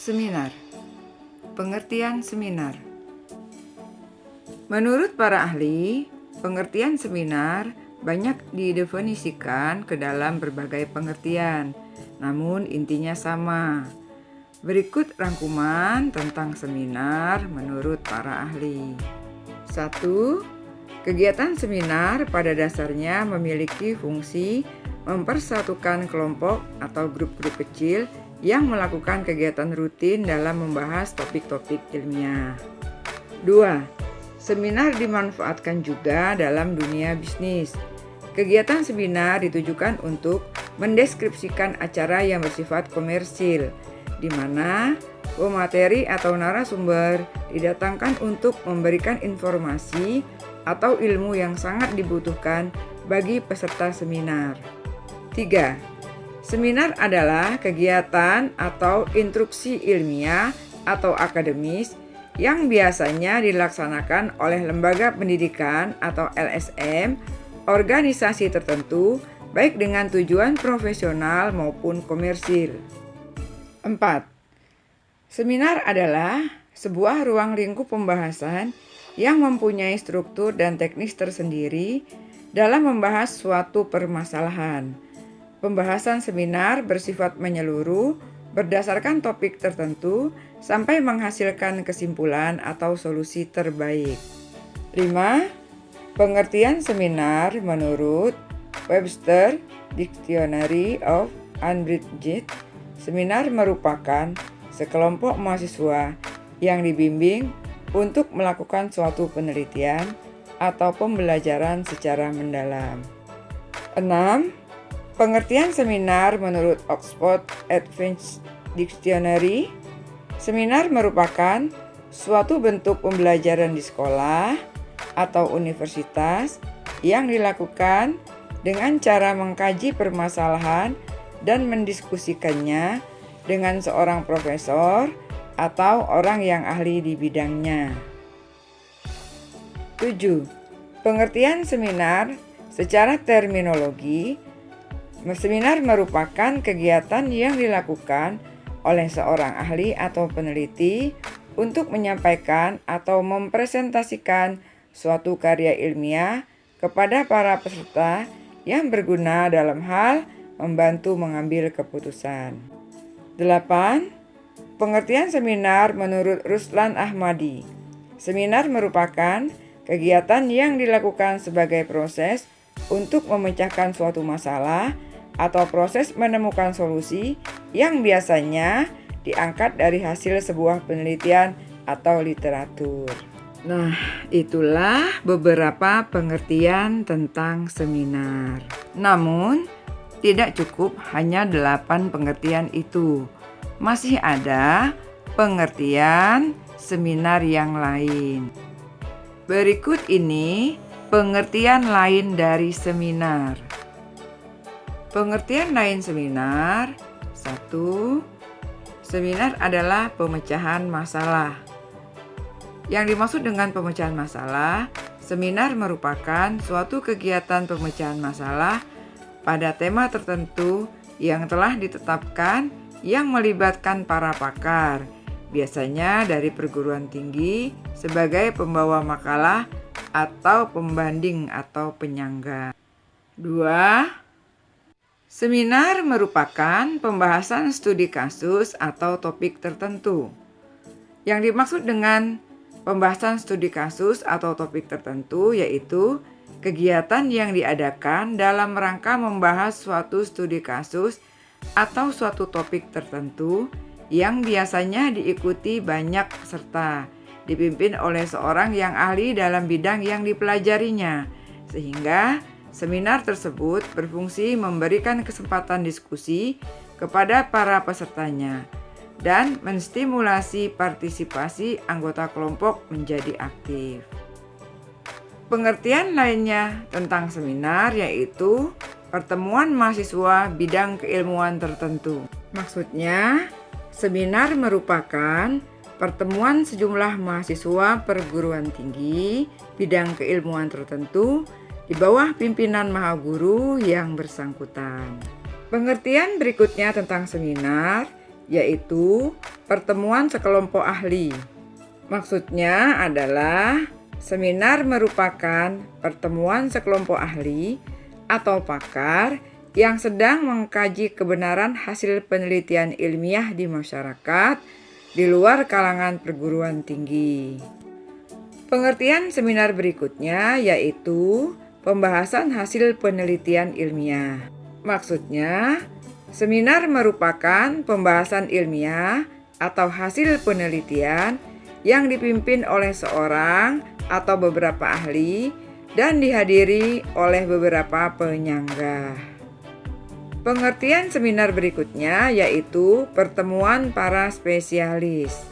Seminar. Pengertian seminar. Menurut para ahli, pengertian seminar banyak didefinisikan ke dalam berbagai pengertian, namun intinya sama. Berikut rangkuman tentang seminar menurut para ahli. 1. Kegiatan seminar pada dasarnya memiliki fungsi mempersatukan kelompok atau grup-grup kecil yang melakukan kegiatan rutin dalam membahas topik-topik ilmiah. 2. Seminar dimanfaatkan juga dalam dunia bisnis. Kegiatan seminar ditujukan untuk mendeskripsikan acara yang bersifat komersil, di mana pemateri atau narasumber didatangkan untuk memberikan informasi atau ilmu yang sangat dibutuhkan bagi peserta seminar. 3. Seminar adalah kegiatan atau instruksi ilmiah atau akademis yang biasanya dilaksanakan oleh lembaga pendidikan atau LSM, organisasi tertentu, baik dengan tujuan profesional maupun komersil. 4. Seminar adalah sebuah ruang lingkup pembahasan yang mempunyai struktur dan teknis tersendiri dalam membahas suatu permasalahan. Pembahasan seminar bersifat menyeluruh berdasarkan topik tertentu sampai menghasilkan kesimpulan atau solusi terbaik. 5. Pengertian seminar menurut Webster Dictionary of Unabridged, seminar merupakan sekelompok mahasiswa yang dibimbing untuk melakukan suatu penelitian atau pembelajaran secara mendalam. 6. Pengertian seminar menurut Oxford Advanced Dictionary, seminar merupakan suatu bentuk pembelajaran di sekolah atau universitas yang dilakukan dengan cara mengkaji permasalahan dan mendiskusikannya dengan seorang profesor atau orang yang ahli di bidangnya. 7. Pengertian seminar secara terminologi. Seminar merupakan kegiatan yang dilakukan oleh seorang ahli atau peneliti untuk menyampaikan atau mempresentasikan suatu karya ilmiah kepada para peserta yang berguna dalam hal membantu mengambil keputusan. 8. Pengertian seminar menurut Ruslan Ahmadi. Seminar merupakan kegiatan yang dilakukan sebagai proses untuk memecahkan suatu masalah atau proses menemukan solusi yang biasanya diangkat dari hasil sebuah penelitian atau literatur. Nah, itulah beberapa pengertian tentang seminar. Namun, tidak cukup hanya 8 pengertian itu. Masih ada pengertian seminar yang lain. Berikut ini pengertian lain dari seminar. Pengertian lain seminar. 1. Seminar adalah pemecahan masalah. Yang dimaksud dengan pemecahan masalah, seminar merupakan suatu kegiatan pemecahan masalah pada tema tertentu yang telah ditetapkan yang melibatkan para pakar, biasanya dari perguruan tinggi sebagai pembawa makalah atau pembanding atau penyangga. 2. Seminar merupakan pembahasan studi kasus atau topik tertentu. Yang dimaksud dengan pembahasan studi kasus atau topik tertentu yaitu kegiatan yang diadakan dalam rangka membahas suatu studi kasus atau suatu topik tertentu yang biasanya diikuti banyak peserta, dipimpin oleh seorang yang ahli dalam bidang yang dipelajarinya, sehingga seminar tersebut berfungsi memberikan kesempatan diskusi kepada para pesertanya dan menstimulasi partisipasi anggota kelompok menjadi aktif. Pengertian lainnya tentang seminar yaitu pertemuan mahasiswa bidang keilmuan tertentu. Maksudnya, seminar merupakan pertemuan sejumlah mahasiswa perguruan tinggi bidang keilmuan tertentu di bawah pimpinan maha guru yang bersangkutan. Pengertian berikutnya tentang seminar yaitu pertemuan sekelompok ahli. Maksudnya adalah seminar merupakan pertemuan sekelompok ahli atau pakar yang sedang mengkaji kebenaran hasil penelitian ilmiah di masyarakat di luar kalangan perguruan tinggi. Pengertian seminar berikutnya yaitu pembahasan hasil penelitian ilmiah. Maksudnya, seminar merupakan pembahasan ilmiah atau hasil penelitian yang dipimpin oleh seorang atau beberapa ahli dan dihadiri oleh beberapa penyangga. Pengertian seminar berikutnya yaitu pertemuan para spesialis.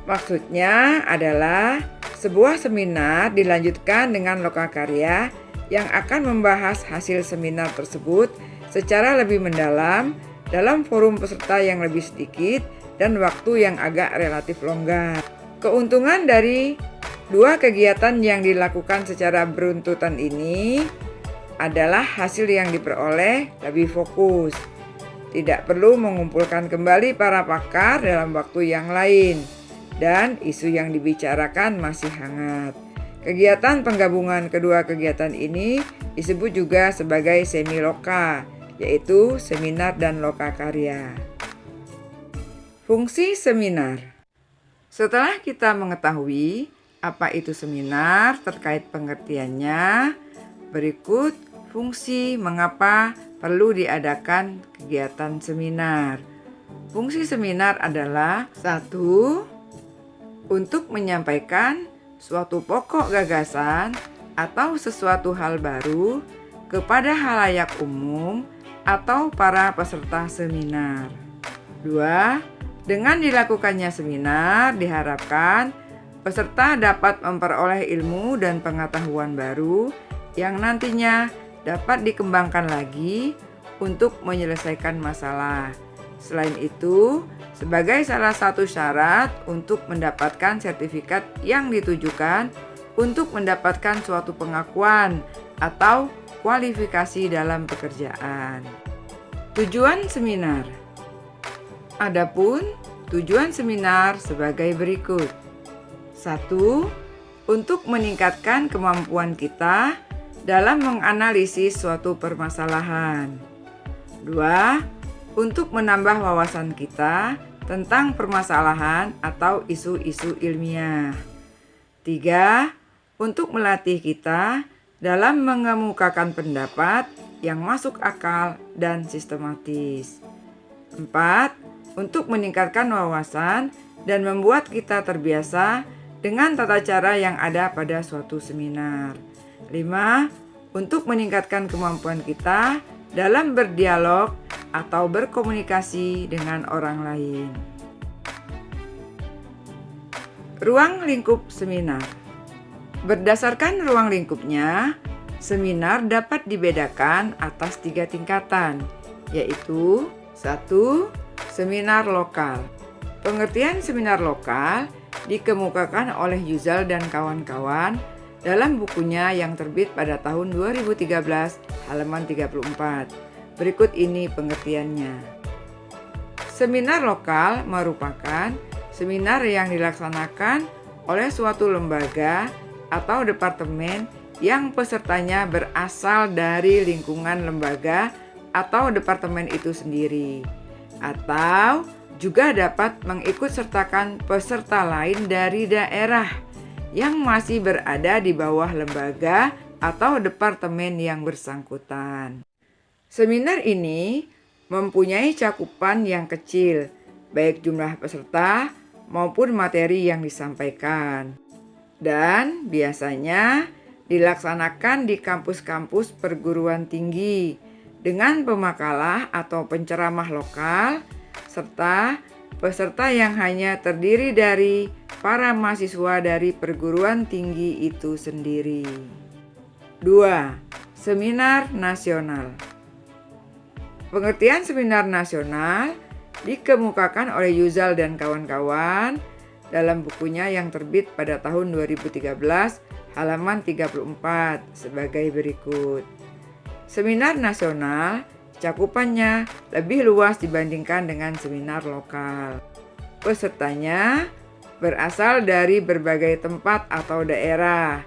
Maksudnya adalah sebuah seminar dilanjutkan dengan lokakarya yang akan membahas hasil seminar tersebut secara lebih mendalam dalam forum peserta yang lebih sedikit dan waktu yang agak relatif longgar. Keuntungan dari dua kegiatan yang dilakukan secara beruntutan ini adalah hasil yang diperoleh lebih fokus. Tidak perlu mengumpulkan kembali para pakar dalam waktu yang lain, dan isu yang dibicarakan masih hangat. Kegiatan penggabungan kedua kegiatan ini disebut juga sebagai semiloka, yaitu seminar dan lokakarya. Fungsi seminar. Setelah kita mengetahui apa itu seminar terkait pengertiannya, berikut fungsi mengapa perlu diadakan kegiatan seminar. Fungsi seminar adalah 1. Untuk menyampaikan suatu pokok gagasan atau sesuatu hal baru kepada halayak umum atau para peserta seminar. 2. Dengan dilakukannya seminar, diharapkan peserta dapat memperoleh ilmu dan pengetahuan baru yang nantinya dapat dikembangkan lagi untuk menyelesaikan masalah. Selain itu, sebagai salah satu syarat untuk mendapatkan sertifikat yang ditujukan untuk mendapatkan suatu pengakuan atau kualifikasi dalam pekerjaan. Tujuan seminar. Adapun tujuan seminar sebagai berikut. 1. Untuk meningkatkan kemampuan kita dalam menganalisis suatu permasalahan. 2. Untuk menambah wawasan kita tentang permasalahan atau isu-isu ilmiah. 3. Untuk melatih kita dalam mengemukakan pendapat yang masuk akal dan sistematis. 4. Untuk meningkatkan wawasan dan membuat kita terbiasa dengan tata cara yang ada pada suatu seminar. 5. Untuk meningkatkan kemampuan kita dalam berdialog atau berkomunikasi dengan orang lain. Ruang lingkup seminar. Berdasarkan ruang lingkupnya, seminar dapat dibedakan atas 3 tingkatan, yaitu 1. Seminar lokal. Pengertian seminar lokal dikemukakan oleh Yuzal dan kawan-kawan dalam bukunya yang terbit pada tahun 2013, halaman 34. Berikut ini pengertiannya. Seminar lokal merupakan seminar yang dilaksanakan oleh suatu lembaga atau departemen yang pesertanya berasal dari lingkungan lembaga atau departemen itu sendiri, atau juga dapat mengikut sertakan peserta lain dari daerah yang masih berada di bawah lembaga atau departemen yang bersangkutan. Seminar ini mempunyai cakupan yang kecil, baik jumlah peserta maupun materi yang disampaikan, dan biasanya dilaksanakan di kampus-kampus perguruan tinggi dengan pemakalah atau penceramah lokal, serta peserta yang hanya terdiri dari para mahasiswa dari perguruan tinggi itu sendiri. 2. Seminar nasional. Pengertian seminar nasional dikemukakan oleh Yuzal dan kawan-kawan dalam bukunya yang terbit pada tahun 2013, halaman 34 sebagai berikut. Seminar nasional cakupannya lebih luas dibandingkan dengan seminar lokal. Pesertanya berasal dari berbagai tempat atau daerah.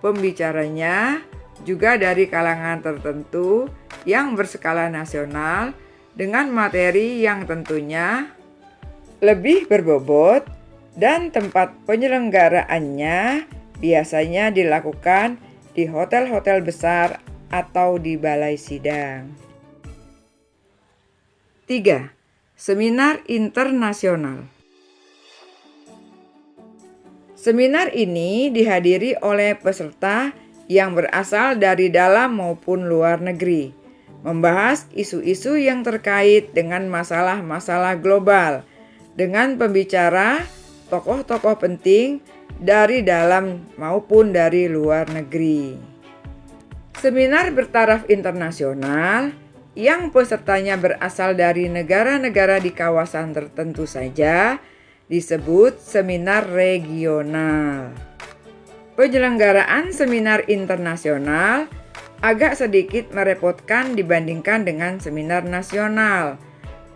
Pembicaranya juga dari kalangan tertentu yang berskala nasional dengan materi yang tentunya lebih berbobot, dan tempat penyelenggaraannya biasanya dilakukan di hotel-hotel besar atau di balai sidang. 3. Seminar internasional. Seminar ini dihadiri oleh peserta yang berasal dari dalam maupun luar negeri, membahas isu-isu yang terkait dengan masalah-masalah global, dengan pembicara tokoh-tokoh penting dari dalam maupun dari luar negeri. Seminar bertaraf internasional yang pesertanya berasal dari negara-negara di kawasan tertentu saja disebut seminar regional. Penyelenggaraan seminar internasional agak sedikit merepotkan dibandingkan dengan seminar nasional,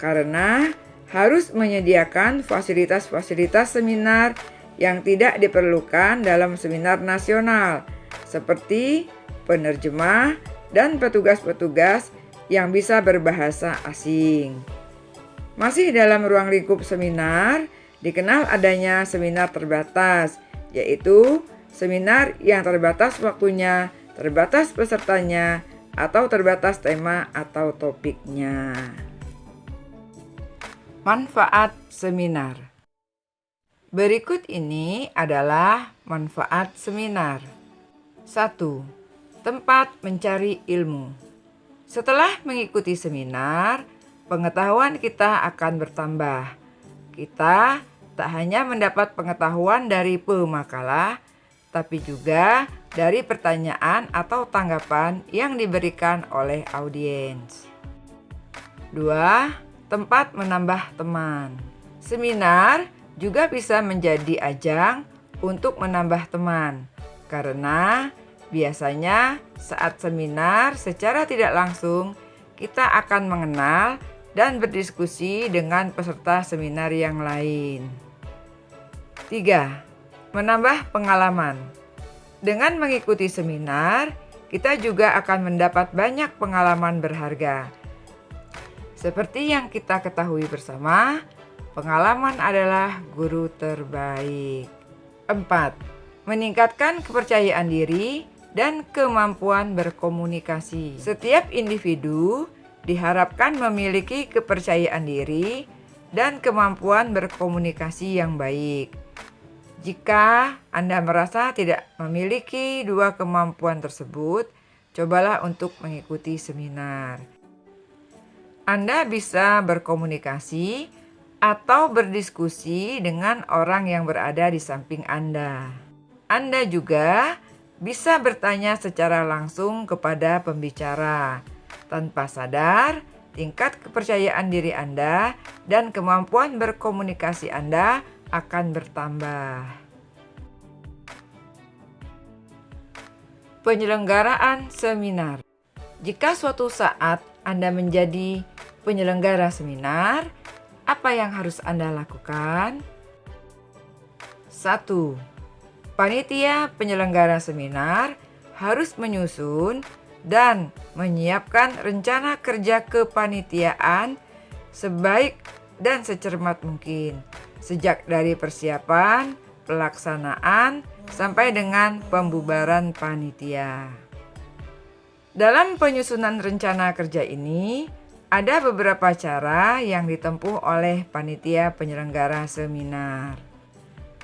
karena harus menyediakan fasilitas-fasilitas seminar yang tidak diperlukan dalam seminar nasional, seperti penerjemah dan petugas-petugas yang bisa berbahasa asing. Masih dalam ruang lingkup seminar, dikenal adanya seminar terbatas, yaitu seminar yang terbatas waktunya, terbatas pesertanya, atau terbatas tema atau topiknya. Manfaat seminar. Berikut ini adalah manfaat seminar. 1. Tempat mencari ilmu. Setelah mengikuti seminar, pengetahuan kita akan bertambah. Kita tak hanya mendapat pengetahuan dari pemakalah, tapi juga dari pertanyaan atau tanggapan yang diberikan oleh audiens. 2. Tempat menambah teman. Seminar juga bisa menjadi ajang untuk menambah teman, karena biasanya saat seminar secara tidak langsung kita akan mengenal dan berdiskusi dengan peserta seminar yang lain. 3. Menambah pengalaman. Dengan mengikuti seminar, kita juga akan mendapat banyak pengalaman berharga. Seperti yang kita ketahui bersama, pengalaman adalah guru terbaik. 4. Meningkatkan kepercayaan diri dan kemampuan berkomunikasi. Setiap individu diharapkan memiliki kepercayaan diri dan kemampuan berkomunikasi yang baik. Jika Anda merasa tidak memiliki dua kemampuan tersebut, cobalah untuk mengikuti seminar. Anda bisa berkomunikasi atau berdiskusi dengan orang yang berada di samping Anda. Anda juga bisa bertanya secara langsung kepada pembicara. Tanpa sadar, tingkat kepercayaan diri Anda dan kemampuan berkomunikasi Anda akan bertambah. Penyelenggaraan seminar. Jika suatu saat Anda menjadi penyelenggara seminar, apa yang harus Anda lakukan? 1. Panitia penyelenggara seminar harus menyusun dan menyiapkan rencana kerja kepanitiaan sebaik dan secermat mungkin, sejak dari persiapan, pelaksanaan, sampai dengan pembubaran panitia. Dalam penyusunan rencana kerja ini, ada beberapa cara yang ditempuh oleh panitia penyelenggara seminar.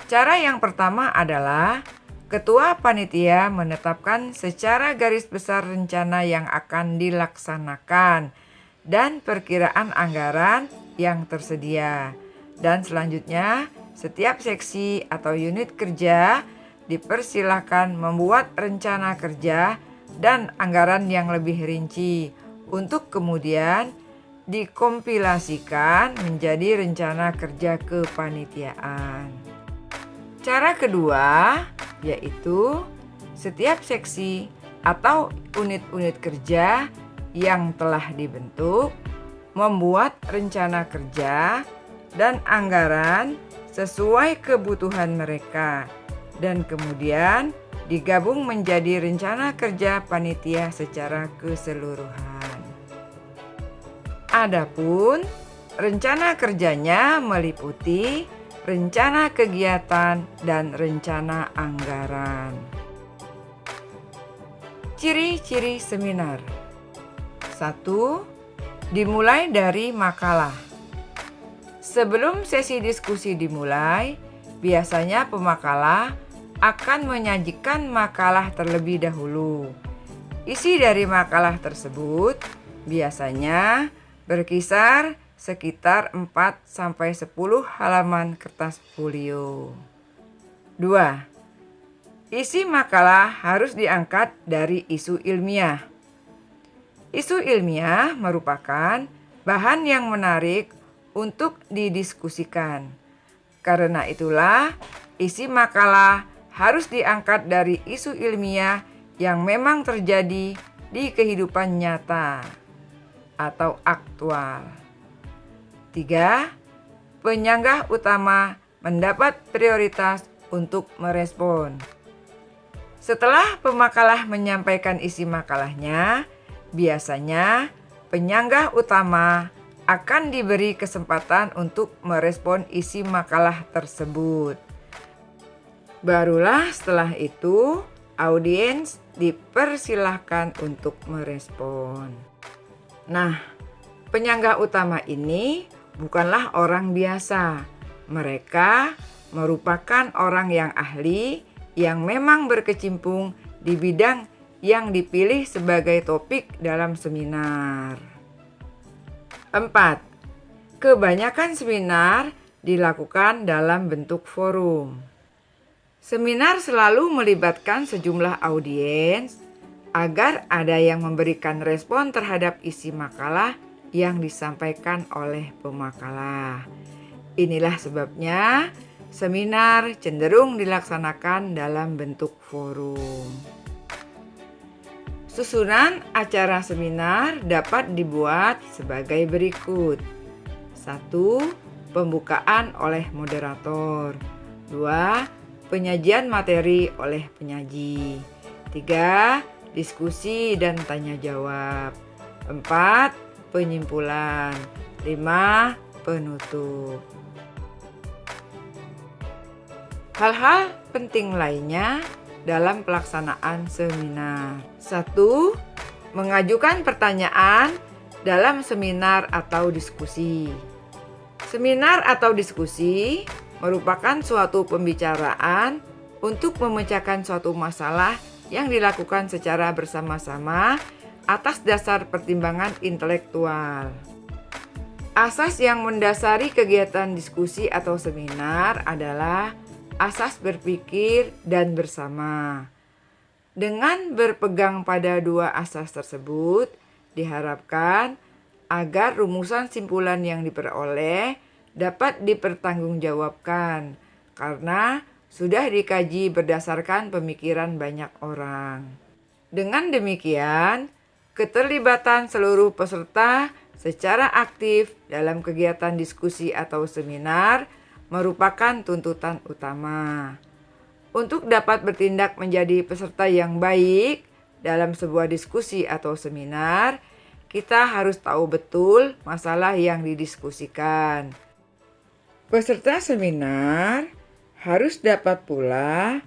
Cara yang pertama adalah ketua panitia menetapkan secara garis besar rencana yang akan dilaksanakan dan perkiraan anggaran yang tersedia. Dan selanjutnya, setiap seksi atau unit kerja dipersilakan membuat rencana kerja dan anggaran yang lebih rinci untuk kemudian dikompilasikan menjadi rencana kerja kepanitiaan. Cara kedua yaitu setiap seksi atau unit-unit kerja yang telah dibentuk membuat rencana kerja dan anggaran sesuai kebutuhan mereka dan kemudian digabung menjadi rencana kerja panitia secara keseluruhan. Adapun rencana kerjanya meliputi rencana kegiatan dan rencana anggaran. Ciri-ciri seminar. 1. Dimulai dari makalah. Sebelum sesi diskusi dimulai, biasanya pemakalah akan menyajikan makalah terlebih dahulu. Isi dari makalah tersebut biasanya berkisar sekitar 4-10 halaman kertas folio. 2. Isi makalah harus diangkat dari isu ilmiah. Isu ilmiah merupakan bahan yang menarik untuk didiskusikan. Karena itulah, isi makalah harus diangkat dari isu ilmiah yang memang terjadi di kehidupan nyata atau aktual. 3. Penyanggah utama mendapat prioritas untuk merespon. Setelah pemakalah menyampaikan isi makalahnya, biasanya penyanggah utama akan diberi kesempatan untuk merespon isi makalah tersebut. Barulah setelah itu, audiens dipersilahkan untuk merespon. Nah, penyanggah utama ini bukanlah orang biasa. Mereka merupakan orang yang ahli yang memang berkecimpung di bidang yang dipilih sebagai topik dalam seminar. 4. Kebanyakan seminar dilakukan dalam bentuk forum. Seminar selalu melibatkan sejumlah audiens agar ada yang memberikan respon terhadap isi makalah yang disampaikan oleh pemakalah. Inilah sebabnya seminar cenderung dilaksanakan dalam bentuk forum. Susunan acara seminar dapat dibuat sebagai berikut. 1. Pembukaan oleh moderator. 2. Penyajian materi oleh penyaji. 3. Diskusi dan tanya jawab. 4. Penyimpulan. 5. Penutup. Hal-hal penting lainnya dalam pelaksanaan seminar. 1. Mengajukan pertanyaan dalam seminar atau diskusi. Seminar atau diskusi merupakan suatu pembicaraan untuk memecahkan suatu masalah yang dilakukan secara bersama-sama atas dasar pertimbangan intelektual. Asas yang mendasari kegiatan diskusi atau seminar adalah asas berpikir dan bersama. Dengan berpegang pada dua asas tersebut, diharapkan agar rumusan simpulan yang diperoleh dapat dipertanggungjawabkan karena sudah dikaji berdasarkan pemikiran banyak orang. Dengan demikian, keterlibatan seluruh peserta secara aktif dalam kegiatan diskusi atau seminar merupakan tuntutan utama. Untuk dapat bertindak menjadi peserta yang baik dalam sebuah diskusi atau seminar, kita harus tahu betul masalah yang didiskusikan. Peserta seminar harus dapat pula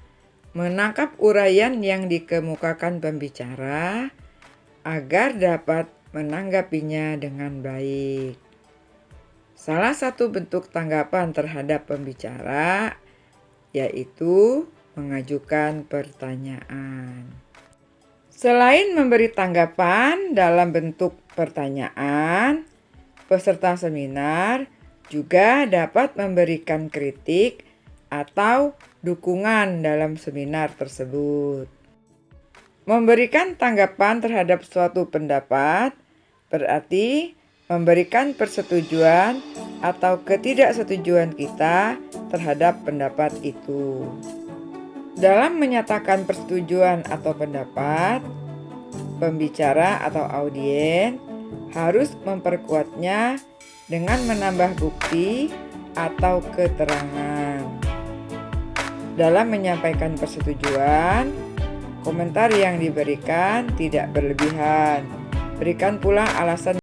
menangkap uraian yang dikemukakan pembicara agar dapat menanggapinya dengan baik. Salah satu bentuk tanggapan terhadap pembicara yaitu mengajukan pertanyaan. Selain memberi tanggapan dalam bentuk pertanyaan, peserta seminar juga dapat memberikan kritik atau dukungan dalam seminar tersebut. Memberikan tanggapan terhadap suatu pendapat berarti memberikan persetujuan atau ketidaksetujuan kita terhadap pendapat itu. Dalam menyatakan persetujuan atau pendapat, pembicara atau audien harus memperkuatnya dengan menambah bukti atau keterangan. Dalam menyampaikan persetujuan, komentar yang diberikan tidak berlebihan. Berikan pula alasan